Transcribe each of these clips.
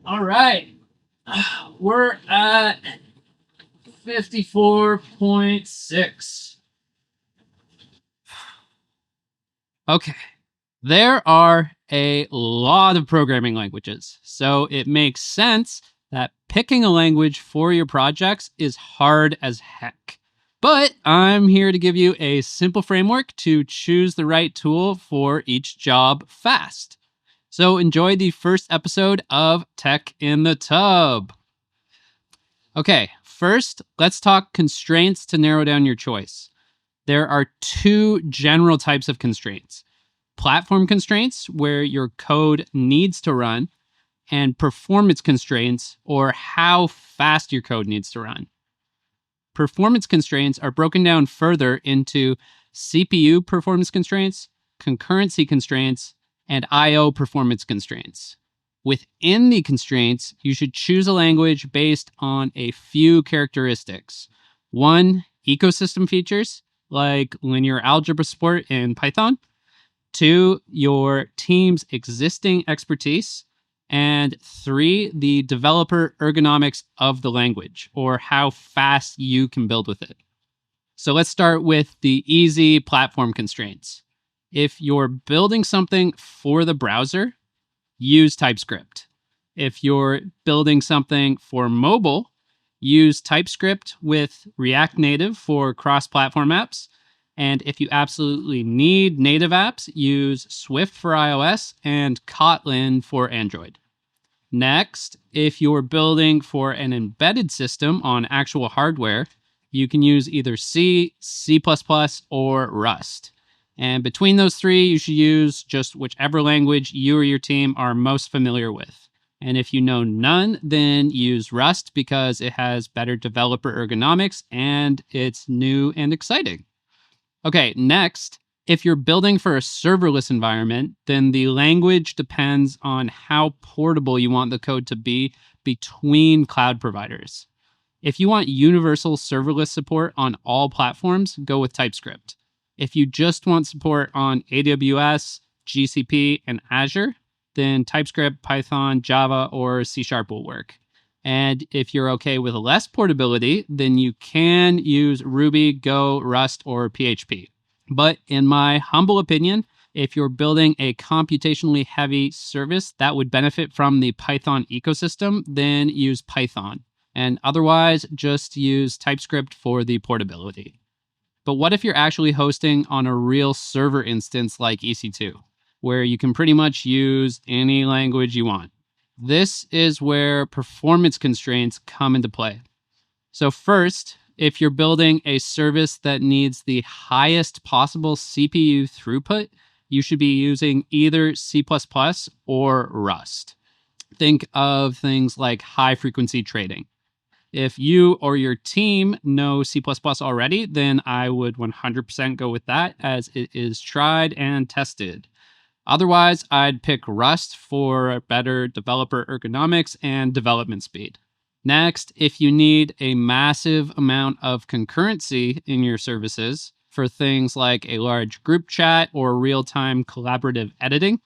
All right. We're at 54.6. Okay. There are a lot of programming languages, so it makes sense that picking a language for your projects is hard as heck. But I'm here to give you a simple framework to choose the right tool for each job fast. So enjoy the first episode of Tech in the Tub. Okay, first, let's talk constraints to narrow down your choice. There are two general types of constraints: platform constraints, where your code needs to run, and performance constraints, or how fast your code needs to run. Performance constraints are broken down further into CPU performance constraints, concurrency constraints, and I/O performance constraints. Within the constraints, you should choose a language based on a few characteristics. One, ecosystem features, like linear algebra support in Python. Two, your team's existing expertise. And three, the developer ergonomics of the language, or how fast you can build with it. So let's start with the easy platform constraints. If you're building something for the browser, use TypeScript. If you're building something for mobile, use TypeScript with React Native for cross-platform apps. And if you absolutely need native apps, use Swift for iOS and Kotlin for Android. Next, if you're building for an embedded system on actual hardware, you can use either C, C++, or Rust. And between those three, you should use just whichever language you or your team are most familiar with. And if you know none, then use Rust because it has better developer ergonomics and it's new and exciting. Okay, next, if you're building for a serverless environment, then the language depends on how portable you want the code to be between cloud providers. If you want universal serverless support on all platforms, go with TypeScript. If you just want support on AWS, GCP, and Azure, then TypeScript, Python, Java, or C# will work. And if you're okay with less portability, then you can use Ruby, Go, Rust, or PHP. But in my humble opinion, if you're building a computationally heavy service that would benefit from the Python ecosystem, then use Python. And otherwise, just use TypeScript for the portability. But what if you're actually hosting on a real server instance like EC2, where you can pretty much use any language you want? This is where performance constraints come into play. So first, if you're building a service that needs the highest possible CPU throughput, you should be using either C++ or Rust. Think of things like high-frequency trading. If you or your team know C++ already, then I would 100% go with that as it is tried and tested. Otherwise, I'd pick Rust for better developer ergonomics and development speed. Next, if you need a massive amount of concurrency in your services for things like a large group chat or real-time collaborative editing,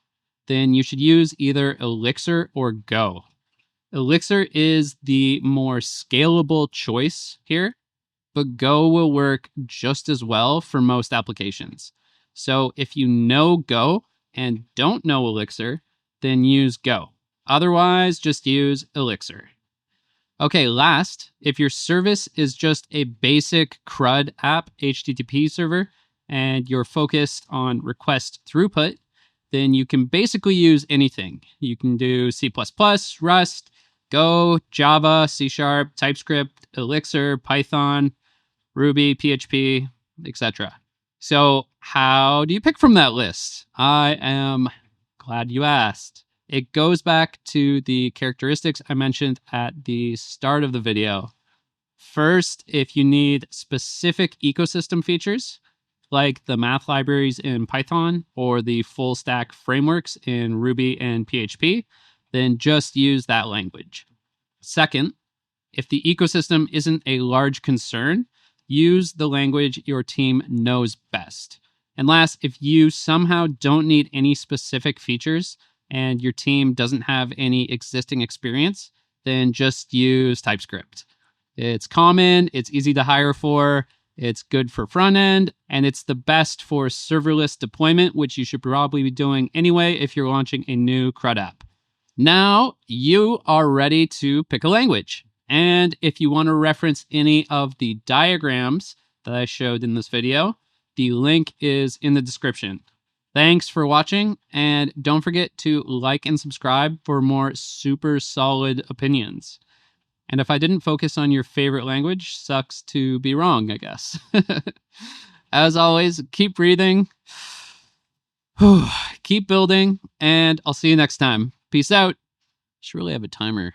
then you should use either Elixir or Go. Elixir is the more scalable choice here, but Go will work just as well for most applications. So if you know Go and don't know Elixir, then use Go. Otherwise, just use Elixir. Okay, last, if your service is just a basic CRUD app HTTP server and you're focused on request throughput, then you can basically use anything. You can do C++, Rust, Go, Java, C#, TypeScript, Elixir, Python, Ruby, PHP, etc. So how do you pick from that list? I am glad you asked. It goes back to the characteristics I mentioned at the start of the video. First, if you need specific ecosystem features, like the math libraries in Python or the full stack frameworks in Ruby and PHP, then just use that language. Second, if the ecosystem isn't a large concern, use the language your team knows best. And last, if you somehow don't need any specific features and your team doesn't have any existing experience, then just use TypeScript. It's common, it's easy to hire for, it's good for front end, and it's the best for serverless deployment, which you should probably be doing anyway if you're launching a new CRUD app. Now you are ready to pick a language. And if you want to reference any of the diagrams that I showed in this video, the link is in the description. Thanks for watching, and don't forget to like and subscribe for more super solid opinions. And if I didn't focus on your favorite language, sucks to be wrong, I guess. As always, keep breathing, keep building, and I'll see you next time. Peace out. Should really have a timer.